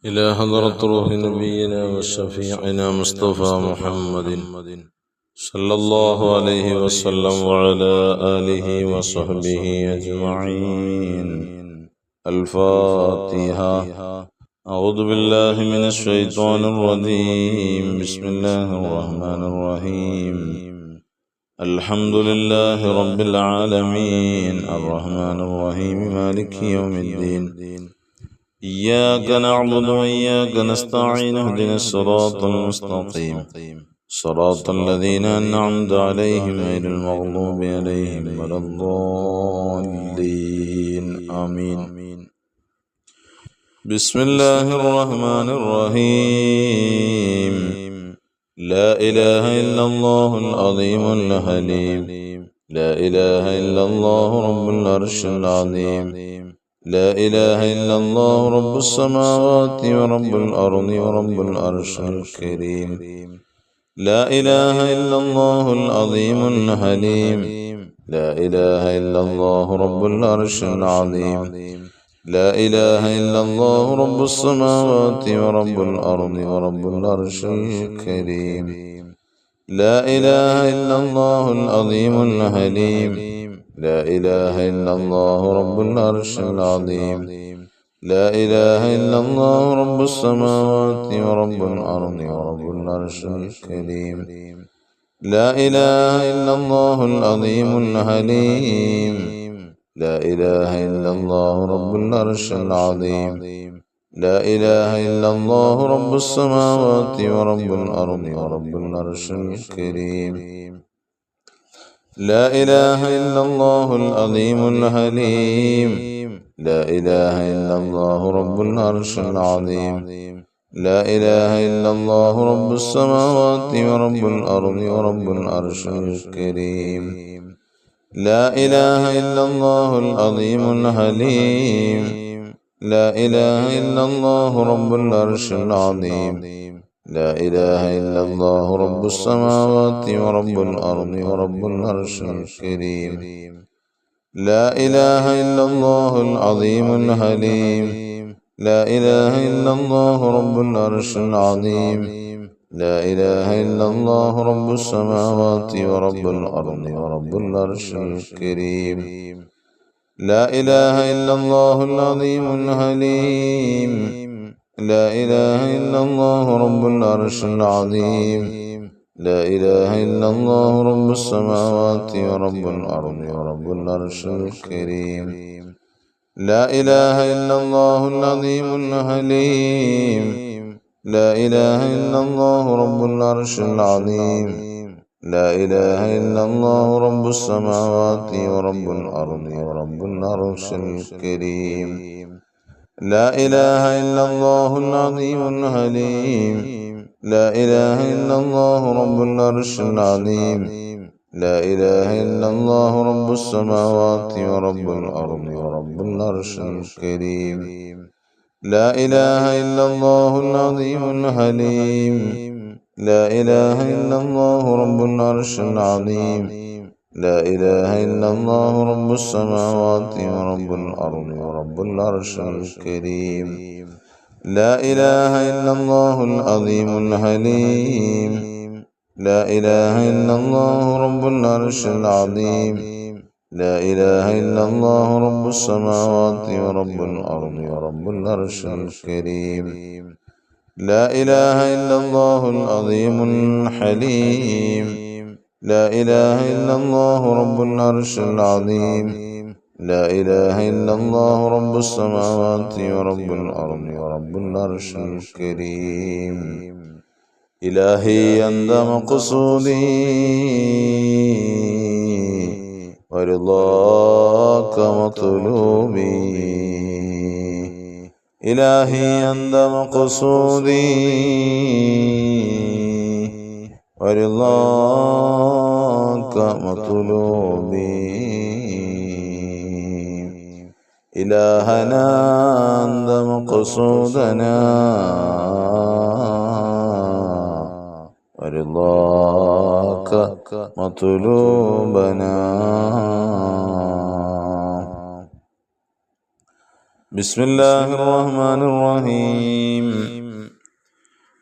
إلى حضرة روح نبينا وشفيعنا مصطفى محمد صلى الله عليه وسلم وعلى آله وصحبه أجمعين. الفاتحة. أعوذ بالله من الشيطان الرجيم. بسم الله الرحمن الرحيم. الحمد لله رب العالمين الرحمن الرحيم مالك يوم الدين. إياك نعبد وإياك نستعين اهدنا الصراط المستقيم صراط الذين أنعمت عليهم غير المغضوب عليهم ولا الضالين آمين. بسم الله الرحمن الرحيم. لا إله إلا الله العظيم الحليم. لا إله إلا الله رب العرش العظيم. لا إله إلا الله رب السماوات ورب الأرض ورب العرش الكريم. لا إله إلا الله العظيم الحليم. لا إله إلا الله رب العرش العظيم. لا إله إلا الله رب السماوات ورب الأرض ورب العرش الكريم. لا إله إلا الله العظيم الحليم. لا إله إلا الله رب العرش العظيم. لا إله إلا الله رب السماوات ورب الأرض ورب العرش الكريم. لا إله إلا الله العظيم الحليم. لا إله إلا الله رب العرش العظيم. لا إله إلا الله رب السماوات ورب الأرض ورب العرش الكريم. لا إله إلا الله العظيم الحليم. لا إله إلا الله رب العرش العظيم. لا إله إلا الله رب السماوات ورب الأرض ورب العرش الكريم. لا إله إلا الله العظيم الحليم. لا إله إلا الله رب العرش العظيم. لا إله إلا الله رب السماوات ورب الأرض ورب العرش الكريم. لا إله إلا الله العظيم الحليم. لا إله إلا الله رب العرش العظيم. لا إله إلا الله رب السماوات ورب الأرض ورب العرش الكريم. لا إله إلا الله العظيم الحليم. لا إله إلا الله رب العرش العظيم. لا إله إلا الله رب السماوات ورب الأرض ورب العرش الكريم. لا إله إلا الله العظيم الحليم. لا إله إلا الله رب العرش العظيم. لا إله إلا الله رب السماوات ورب الأرض ورب العرش الكريم. لا إله إلا الله العظيم الحليم. لا إله إلا الله رب العرش العظيم. لا إله إلا الله رب السماوات ورب الأرض ورب العرش الكريم. لا إله إلا الله العظيم الحليم. لا إله إلا الله رب العرش العظيم. لا إله إلا الله رب السماوات ورب الأرض ورب العرش الكريم. لا إله إلا الله العظيم الحليم. لا إله إلا الله رب العرش العظيم. لا إله إلا الله رب السماوات ورب الأرض ورب العرش الكريم. لا إله إلا الله العظيم الحليم. لا إله إلا الله رب العرش العظيم. لا إله إلا الله رب السماوات ورب الأرض ورب العرش الكريم. إلهي أنت مقصودي ورضاك مطلوبي. إلهي أنت مقصودي ورضاك مطلوبي. إلهنا أنت مقصودنا ورضاك مطلوبنا. بسم الله الرحمن الرحيم.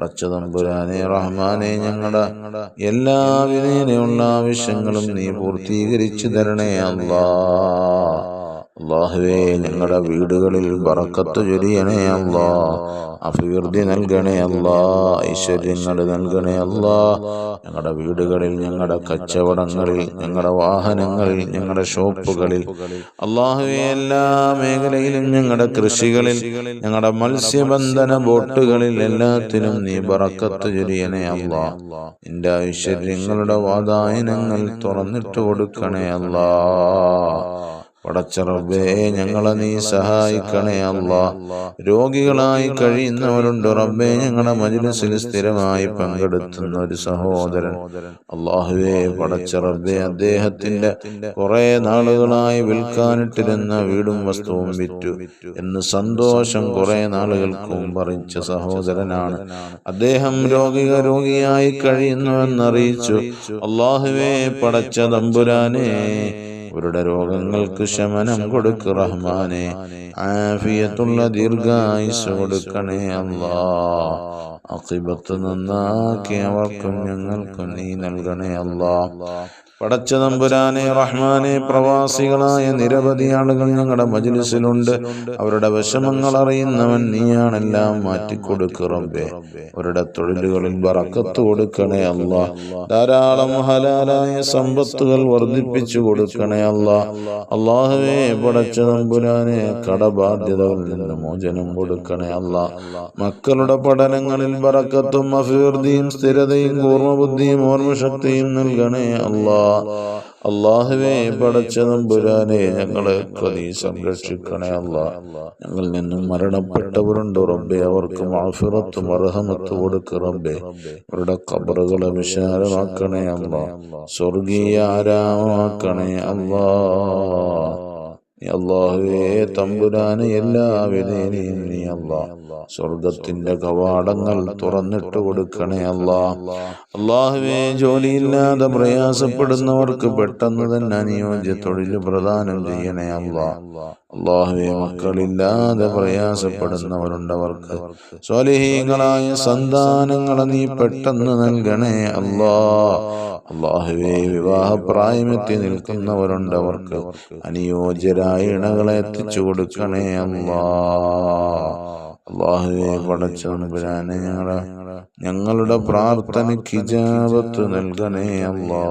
പടച്ച തമ്പുരാനെ റഹ്മാനെ ഞങ്ങളുടെ എല്ലാവിധേനയുള്ള ആവശ്യങ്ങളും നീ പൂർത്തീകരിച്ചു തരണേ അല്ലാ. അല്ലാഹുവേ, ഞങ്ങളുടെ വീടുകളിൽ ബറക്കത്ത് ചൊരിയണേ അല്ലാ, അഭിവൃദ്ധി നൽകണേ അല്ലാ, ഐശ്വര്യങ്ങൾ നൽകണേ അല്ലാ. ഞങ്ങളുടെ വീടുകളിൽ, ഞങ്ങളുടെ കച്ചവടങ്ങളിൽ, ഞങ്ങളുടെ വാഹനങ്ങളിൽ, ഞങ്ങളുടെ ഷോപ്പുകളിൽ, അല്ലാഹുവേ എല്ലാ മേഖലയിലും, ഞങ്ങളുടെ കൃഷികളിൽ, ഞങ്ങളുടെ മത്സ്യബന്ധന ബോട്ടുകളിൽ എല്ലാത്തിനും നീ ബറക്കത്ത് ചൊരിയണേ അല്ലാ. നിന്റെ ഐശ്വര്യങ്ങളുടെ വാതായനങ്ങൾ തുറന്നിട്ട് കൊടുക്കണേ അല്ലാ. പടച്ച റബ്ബേ, ഞങ്ങളെ നീ സഹായിക്കണേ അല്ലാ. രോഗികളായി കഴിയുന്നവരുണ്ട് റബ്ബേ, ഞങ്ങളുടെ മജ്‌ലിസിൽ സ്ഥിരമായി പങ്കെടുത്തുന്ന ഒരു സഹോദരൻ, അല്ലാഹുവേ പടച്ച റബ്ബേ, അദ്ദേഹത്തിന്റെ കുറെ നാളുകളായി വിൽക്കാനിട്ടിരുന്ന വീടും വസ്തുവും വിറ്റു എന്ന് സന്തോഷം കുറെ നാളുകൾക്ക് മുമ്പ് അറിയിച്ച സഹോദരനാണ്. അദ്ദേഹം രോഗിയായി കഴിയുന്നുവെന്നറിയിച്ചു. അല്ലാഹുവേ പടച്ച തമ്പുരാനെ, അവരുടെ രോഗങ്ങൾക്ക് ശമനം കൊടുക്ക് റഹ്മാനെ, ആഫിയത്തുള്ള ദീർഘായുസ്സ് കൊടുക്കണേ അല്ലാ. ആഖിബത്ത് നന്നാക്കി അവർക്കും ഞങ്ങൾക്കും നീ നൽകണേ അല്ലാ. പടച്ച തമ്പുരാനെ റഹ്മാനെ, പ്രവാസികളായ നിരവധി ആളുകൾ ഞങ്ങളുടെ മജ്‌ലിസിലുണ്ട്. അവരുടെ വിഷമങ്ങൾ അറിയുന്നവൻ നീയാണെല്ലാം മാറ്റിക്കൊടുക്ക് റബ്ബേ. അവരുടെ തൊഴിലുകളിൽ ബറക്കത്ത് കൊടുക്കണേ അല്ലാ. ധാരാളം ഹലാലായ സമ്പത്തുകൾ വർദ്ധിപ്പിച്ചു കൊടുക്കണേ അല്ലാ. അല്ലാഹുവേ പടച്ച തമ്പുരാനെ, കടബാധ്യതകളിൽ നിന്ന് മോചനം കൊടുക്കണേ അല്ലാ. മക്കളുടെ പഠനങ്ങളിൽ ബറക്കത്തും അഭിവൃദ്ധിയും സ്ഥിരതയും കൂർമ്മബുദ്ധിയും ഓർമ്മശക്തിയും നൽകണേ അല്ലാ. അല്ലാഹുവേ പടച്ച തമ്പുരാനെ, ഞങ്ങളെ നീ സംരക്ഷിക്കണേ അല്ലാ. ഞങ്ങളിൽ നിന്നും മരണപ്പെട്ടവരുണ്ട് റബ്ബേ, അവർക്ക് മഗ്ഫിറത്തും മർഹമത്തും കൊടുക്ക് റബ്ബേ. അവരുടെ ഖബറുകളെ വിശാലമാക്കണേ അല്ലാ, സ്വർഗീയ ആരാമമാക്കണേ അല്ലാ. അല്ലാഹുവേ തമ്പുരാനെ, എല്ലാവിധേനയും നീ അല്ലാ സ്വർഗത്തിന്റെ കവാടങ്ങൾ തുറന്നിട്ട് കൊടുക്കണേ അല്ലാ. അല്ലാഹുവേ, ജോലിയില്ലാതെ പ്രയാസപ്പെടുന്നവർക്ക് പെട്ടെന്ന് തന്നെ അനുയോജ്യ തൊഴിൽ പ്രദാനം ചെയ്യണേ അല്ലാ. അല്ലാഹുവേ, മക്കളില്ലാതെ പ്രയാസപ്പെടുന്നവരുണ്ട്, അവർക്ക് സ്വാലിഹീങ്ങളായ സന്താനങ്ങളെ നീ പെട്ടെന്ന് നൽകണേ അല്ലാ. അല്ലാഹുവേ, വിവാഹപ്രായമെത്തി നിൽക്കുന്നവരുണ്ട്, അവർക്ക് അനുയോജ്യരായ ഇണകളെ എത്തിച്ചു കൊടുക്കണേ അല്ലാ. അല്ലാഹുവേ പടച്ച തമ്പുരാനെ, ഞങ്ങളുടെ പ്രാർത്ഥനയ്ക്ക് ഇജാബത്ത് നൽകണേ അല്ലാ.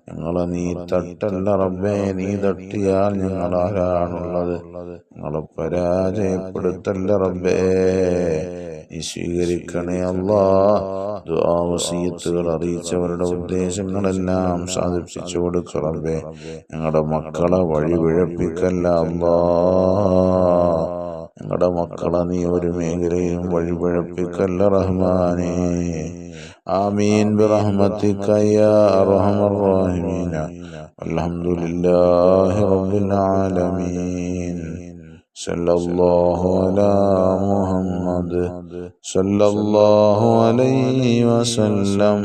ഞങ്ങളെ നീ തട്ടല്ല റബ്ബേ, നീ തട്ടിയാൽ ഞങ്ങൾ ആരാണുള്ളത്? ഞങ്ങളെ പരാജയപ്പെടുത്തല്ല റബ്ബേ, നീ സ്വീകരിക്കണേ അല്ലാ. ദുആ വസിയത്തുകൾ അറിയിച്ചവരുടെ ഉദ്ദേശങ്ങളെല്ലാം സാധിപ്പിച്ചു കൊടുക്ക റബ്ബേ. ഞങ്ങളുടെ മക്കളെ വഴിപിഴപ്പിക്കല്ല അല്ലാ. ഞങ്ങളുടെ മക്കളെ നീ ഒരു മേഖലയിലും വഴിപിഴപ്പിക്കല്ല റഹ്മാനേ. ആമീൻ ബിറഹ്മതിക യാ അർഹമർ റഹീമീൻ. അൽഹംദുലില്ലാഹി റബ്ബിൽ ആലമീൻ. സല്ലല്ലാഹു അലാ മുഹമ്മദ് സല്ലല്ലാഹു അലൈഹി വസല്ലം.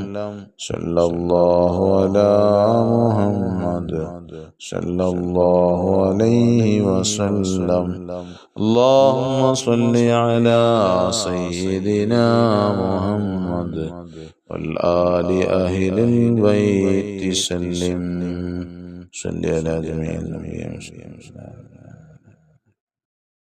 സല്ലല്ലാഹു അലാ മുഹമ്മദ് സല്ലല്ലാഹു അലൈഹി വസല്ലം. اللهم صل على سيدنا محمد والآل أهل البيت سلم. صل على جميع النبيين.